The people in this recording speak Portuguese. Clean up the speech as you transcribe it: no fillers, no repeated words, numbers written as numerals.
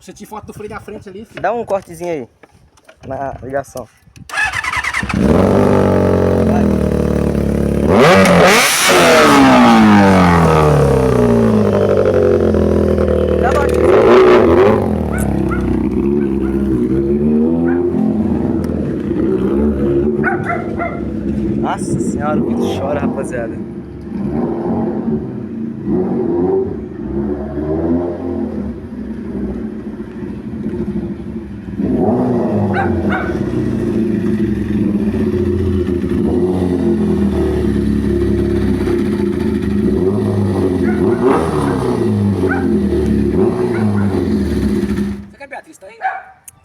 Você tira foto do freio da frente ali, filho. Dá um cortezinho aí na ligação. Nossa senhora, o bicho chora, rapaziada.